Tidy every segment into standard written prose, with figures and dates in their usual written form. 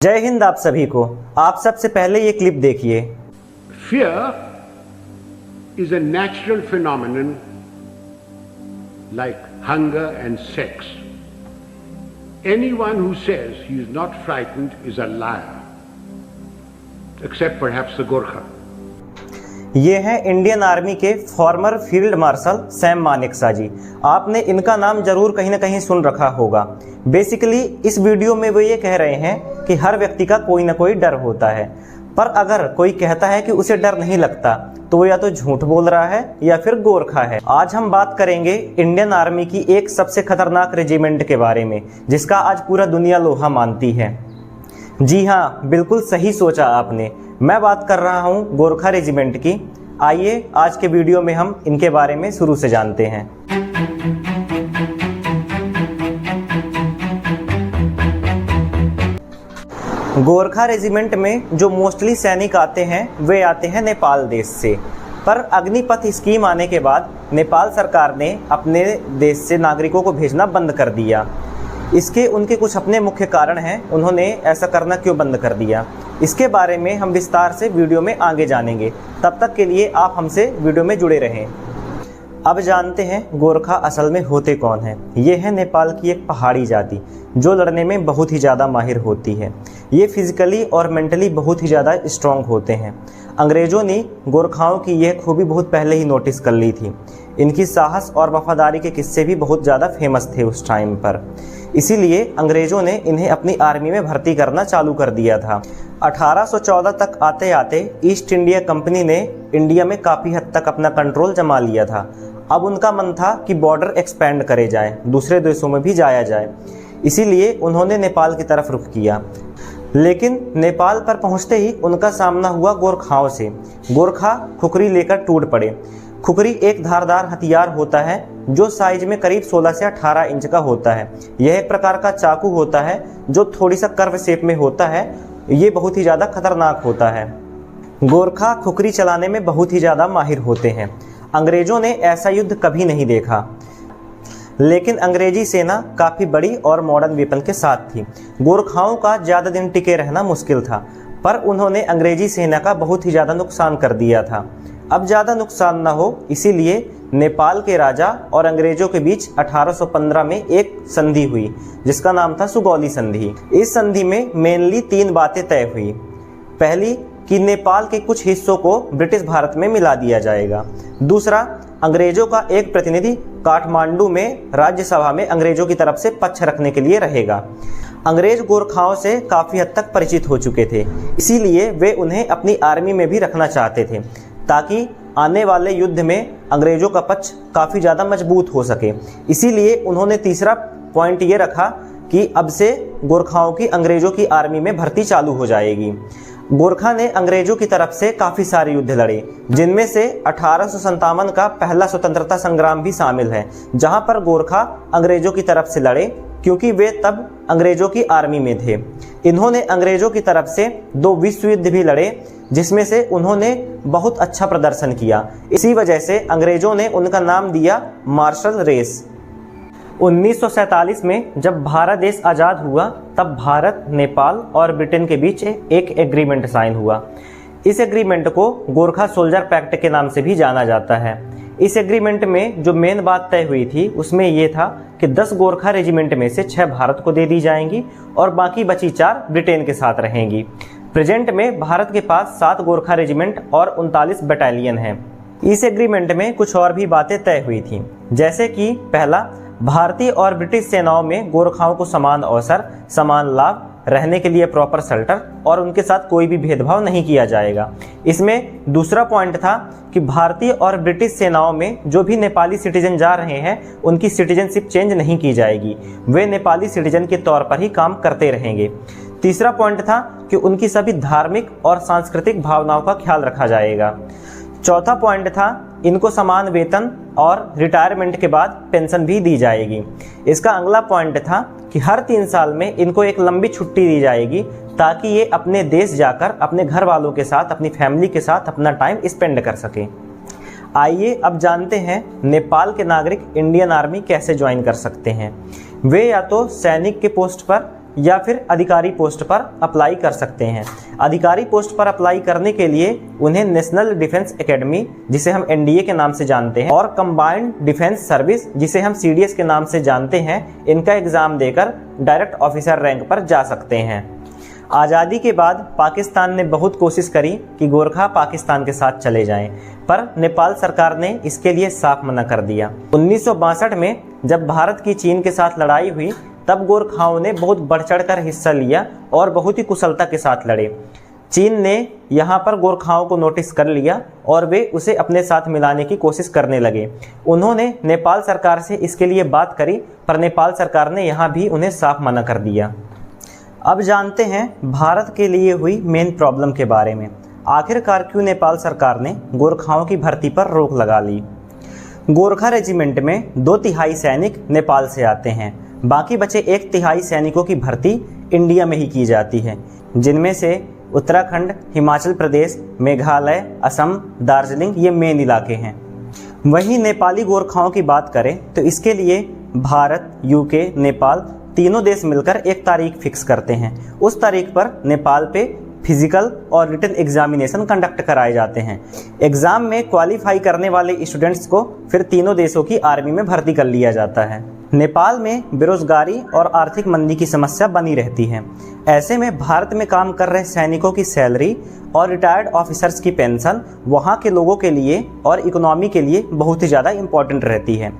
जय हिंद आप सभी को। आप सबसे पहले ये क्लिप देखिए। Fear is a natural phenomenon like hunger and sex. Anyone who says he is not frightened is a liar, except perhaps the Gorkha. ये हैं इंडियन आर्मी के former field marshal Sam Manekshaw ji. आपने इनका नाम जरूर कहीं ना कहीं सुन रखा होगा। बेसिकली इस वीडियो में वो ये कह रहे हैं कि हर व्यक्ति का कोई ना कोई डर होता है, पर अगर कोई कहता है कि उसे डर नहीं लगता तो वो या तो झूठ बोल रहा है या फिर गोरखा है। आज हम बात करेंगे इंडियन आर्मी की एक सबसे खतरनाक रेजिमेंट के बारे में, जिसका आज पूरा दुनिया लोहा मानती है। जी हाँ, बिल्कुल सही सोचा आपने। मैं बात कर रहा हूँ गोरखा रेजिमेंट की। आइए आज के वीडियो में हम इनके बारे में शुरू से जानते हैं। गोरखा रेजिमेंट में जो मोस्टली सैनिक आते हैं वे आते हैं नेपाल देश से, पर अग्निपथ स्कीम आने के बाद नेपाल सरकार ने अपने देश से नागरिकों को भेजना बंद कर दिया। इसके उनके कुछ अपने मुख्य कारण हैं, उन्होंने ऐसा करना क्यों बंद कर दिया, इसके बारे में हम विस्तार से वीडियो में आगे जानेंगे। तब तक के लिए आप हमसे वीडियो में जुड़े रहें। अब जानते हैं गोरखा असल में होते कौन हैं। ये है नेपाल की एक पहाड़ी जाति जो लड़ने में बहुत ही ज़्यादा माहिर होती है। ये फिजिकली और मेंटली बहुत ही ज़्यादा स्ट्रॉन्ग होते हैं। अंग्रेज़ों ने गोरखाओं की यह खूबी बहुत पहले ही नोटिस कर ली थी। इनकी साहस और वफादारी के किस्से भी बहुत ज़्यादा फेमस थे उस टाइम पर। इसीलिए अंग्रेज़ों ने इन्हें अपनी आर्मी में भर्ती करना चालू कर दिया था। 1814 तक आते आते ईस्ट इंडिया कंपनी ने इंडिया में काफ़ी हद तक अपना कंट्रोल जमा लिया था। अब उनका मन था कि बॉर्डर एक्सपेंड करे जाएं, दूसरे देशों में भी जाया जाए। इसीलिए उन्होंने नेपाल की तरफ रुख किया। लेकिन नेपाल पर पहुंचते ही उनका सामना हुआ गोरखाओं से। गोरखा खुखरी लेकर टूट पड़े। खुखरी एक धारदार हथियार होता है जो साइज में करीब 16 से 18 इंच का होता है। यह एक प्रकार का चाकू होता है जो थोड़ी सा कर्व शेप में होता है। ये बहुत ही ज़्यादा खतरनाक होता है। गोरखा खुखरी चलाने में बहुत ही ज़्यादा माहिर होते हैं। अंग्रेज़ों ने ऐसा युद्ध कभी नहीं देखा, लेकिन अंग्रेजी सेना काफ़ी बड़ी और मॉडर्न वेपन के साथ थी। गोरखाओं का ज़्यादा दिन टिके रहना मुश्किल था, पर उन्होंने अंग्रेजी सेना का बहुत ही ज़्यादा नुकसान कर दिया था। अब ज़्यादा नुकसान न हो, इसीलिए नेपाल के राजा और अंग्रेज़ों के बीच 1815 में एक संधि हुई जिसका नाम था सुगौली संधि। इस संधि में मेनली 3 बातें तय हुई। पहली कि नेपाल के कुछ हिस्सों को ब्रिटिश भारत में मिला दिया जाएगा। दूसरा, अंग्रेज़ों का एक प्रतिनिधि काठमांडू में राज्यसभा में अंग्रेज़ों की तरफ से पक्ष रखने के लिए रहेगा। अंग्रेज गोरखाओं से काफ़ी हद तक परिचित हो चुके थे, इसीलिए वे उन्हें अपनी आर्मी में भी रखना चाहते थे ताकि आने वाले युद्ध में अंग्रेज़ों का पक्ष काफ़ी ज़्यादा मजबूत हो सके। इसीलिए उन्होंने तीसरा पॉइंट ये रखा कि अब से गोरखाओं की अंग्रेज़ों की आर्मी में भर्ती चालू हो जाएगी। गोरखा ने अंग्रेज़ों की तरफ से काफ़ी सारे युद्ध लड़े, जिनमें से 1857 का पहला स्वतंत्रता संग्राम भी शामिल है, जहां पर गोरखा अंग्रेज़ों की तरफ से लड़े क्योंकि वे तब अंग्रेज़ों की आर्मी में थे। इन्होंने अंग्रेज़ों की तरफ से 2 विश्व युद्ध भी लड़े, जिसमें से उन्होंने बहुत अच्छा प्रदर्शन किया। इसी वजह से अंग्रेज़ों ने उनका नाम दिया मार्शल रेस। 1947 में जब भारत देश आज़ाद हुआ तब भारत, नेपाल और ब्रिटेन के बीच एक एग्रीमेंट साइन हुआ। इस एग्रीमेंट को गोरखा सोल्जर पैक्ट के नाम से भी जाना जाता है। इस एग्रीमेंट में जो मेन बात तय हुई थी उसमें यह था कि 10 गोरखा रेजिमेंट में से 6 भारत को दे दी जाएंगी और बाकी बची 4 ब्रिटेन के साथ रहेंगी। प्रेजेंट में भारत के पास 7 गोरखा रेजिमेंट और 39 बटालियन हैं। इस एग्रीमेंट में कुछ और भी बातें तय हुई थी, जैसे कि पहला, भारतीय और ब्रिटिश सेनाओं में गोरखाओं को समान अवसर, समान लाभ, रहने के लिए प्रॉपर शेल्टर और उनके साथ कोई भी भेदभाव नहीं किया जाएगा। इसमें दूसरा पॉइंट था कि भारतीय और ब्रिटिश सेनाओं में जो भी नेपाली सिटीजन जा रहे हैं उनकी सिटीजनशिप चेंज नहीं की जाएगी, वे नेपाली सिटीजन के तौर पर ही काम करते रहेंगे। तीसरा पॉइंट था कि उनकी सभी धार्मिक और सांस्कृतिक भावनाओं का ख्याल रखा जाएगा। चौथा पॉइंट था इनको समान वेतन और रिटायरमेंट के बाद पेंशन भी दी जाएगी। इसका अगला पॉइंट था कि हर 3 साल में इनको एक लंबी छुट्टी दी जाएगी ताकि ये अपने देश जाकर अपने घर वालों के साथ, अपनी फैमिली के साथ अपना टाइम स्पेंड कर सकें। आइए अब जानते हैं नेपाल के नागरिक इंडियन आर्मी कैसे ज्वाइन कर सकते हैं। वे या तो सैनिक के पोस्ट पर या फिर अधिकारी पोस्ट पर अप्लाई कर सकते हैं। अधिकारी पोस्ट पर अप्लाई करने के लिए उन्हें नेशनल डिफेंस एकेडमी, जिसे हम एनडीए के नाम से जानते हैं, और कंबाइंड डिफेंस सर्विस, जिसे हम सीडीएस के नाम से जानते हैं, इनका एग्ज़ाम देकर डायरेक्ट ऑफिसर रैंक पर जा सकते हैं। आज़ादी के बाद पाकिस्तान ने बहुत कोशिश करी कि गोरखा पाकिस्तान के साथ चले जाएं, पर नेपाल सरकार ने इसके लिए साफ मना कर दिया। 1962 में जब भारत की चीन के साथ लड़ाई हुई, तब गोरखाओं ने बहुत बढ़ चढ़ कर हिस्सा लिया और बहुत ही कुशलता के साथ लड़े। चीन ने यहाँ पर गोरखाओं को नोटिस कर लिया और वे उसे अपने साथ मिलाने की कोशिश करने लगे। उन्होंने नेपाल सरकार से इसके लिए बात करी, पर नेपाल सरकार ने यहाँ भी उन्हें साफ मना कर दिया। अब जानते हैं भारत के लिए हुई मेन प्रॉब्लम के बारे में। आखिरकार क्यों नेपाल सरकार ने गोरखाओं की भर्ती पर रोक लगा ली। गोरखा रेजिमेंट में 2/3 सैनिक नेपाल से आते हैं, बाकी बचे 1/3 सैनिकों की भर्ती इंडिया में ही की जाती है, जिनमें से उत्तराखंड, हिमाचल प्रदेश, मेघालय, असम, दार्जिलिंग ये मेन इलाके हैं। वहीं नेपाली गोरखाओं की बात करें तो इसके लिए भारत, यूके, नेपाल तीनों देश मिलकर एक तारीख फिक्स करते हैं। उस तारीख पर नेपाल पे फिजिकल और रिटन एग्जामिनेशन कंडक्ट कराए जाते हैं। एग्ज़ाम में क्वालिफाई करने वाले स्टूडेंट्स को फिर तीनों देशों की आर्मी में भर्ती कर लिया जाता है। नेपाल में बेरोजगारी और आर्थिक मंदी की समस्या बनी रहती है। ऐसे में भारत में काम कर रहे सैनिकों की सैलरी और रिटायर्ड ऑफिसर्स की पेंशन वहाँ के लोगों के लिए और इकोनॉमी के लिए बहुत ही ज़्यादा इम्पोर्टेंट रहती है।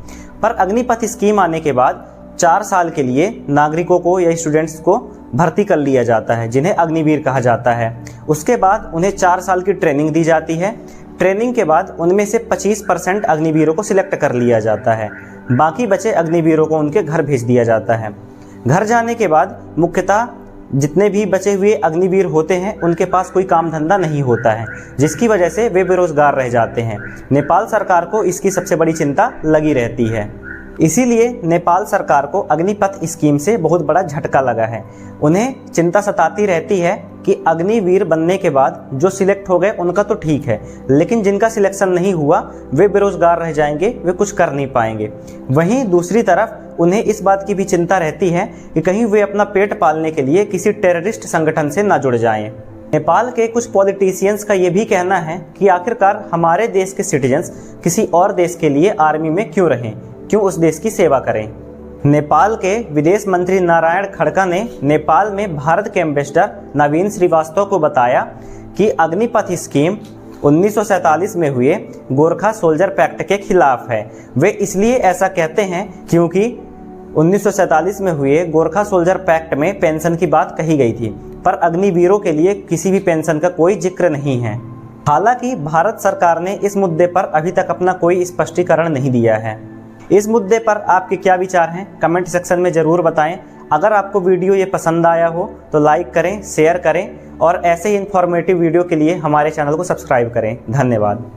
पर अग्निपथ स्कीम आने के बाद 4 साल के लिए नागरिकों को या स्टूडेंट्स को भर्ती कर लिया जाता है, जिन्हें अग्निवीर कहा जाता है। उसके बाद उन्हें 4 साल की ट्रेनिंग दी जाती है। ट्रेनिंग के बाद उनमें से 25% अग्निवीरों को सिलेक्ट कर लिया जाता है। बाकी बचे अग्निवीरों को उनके घर भेज दिया जाता है। घर जाने के बाद मुख्यतः जितने भी बचे हुए अग्निवीर होते हैं उनके पास कोई काम धंधा नहीं होता है, जिसकी वजह से वे बेरोजगार रह जाते हैं। नेपाल सरकार को इसकी सबसे बड़ी चिंता लगी रहती है। इसीलिए नेपाल सरकार को अग्निपथ स्कीम से बहुत बड़ा झटका लगा है। उन्हें चिंता सताती रहती है कि अग्निवीर बनने के बाद जो सिलेक्ट हो गए उनका तो ठीक है, लेकिन जिनका सिलेक्शन नहीं हुआ वे बेरोजगार रह जाएंगे, वे कुछ कर नहीं पाएंगे। वहीं दूसरी तरफ उन्हें इस बात की भी चिंता रहती है कि कहीं वे अपना पेट पालने के लिए किसी टेररिस्ट संगठन से ना जुड़ जाएं। नेपाल के कुछ पॉलिटिशियंस का ये भी कहना है कि आखिरकार हमारे देश के सिटीजन्स किसी और देश के लिए आर्मी में क्यों रहें, क्यों उस देश की सेवा करें। नेपाल के विदेश मंत्री नारायण खड़का ने नेपाल में भारत के एम्बेसडर नवीन श्रीवास्तव को बताया कि अग्निपथ स्कीम 1947 में हुए गोरखा सोल्जर पैक्ट के खिलाफ है। वे इसलिए ऐसा कहते हैं क्योंकि 1947 में हुए गोरखा सोल्जर पैक्ट में पेंशन की बात कही गई थी, पर अग्निवीरों के लिए किसी भी पेंशन का कोई जिक्र नहीं है। हालांकि भारत सरकार ने इस मुद्दे पर अभी तक अपना कोई स्पष्टीकरण नहीं दिया है। इस मुद्दे पर आपके क्या विचार हैं, कमेंट सेक्शन में ज़रूर बताएं। अगर आपको वीडियो ये पसंद आया हो तो लाइक करें, शेयर करें और ऐसे ही इन्फॉर्मेटिव वीडियो के लिए हमारे चैनल को सब्सक्राइब करें। धन्यवाद।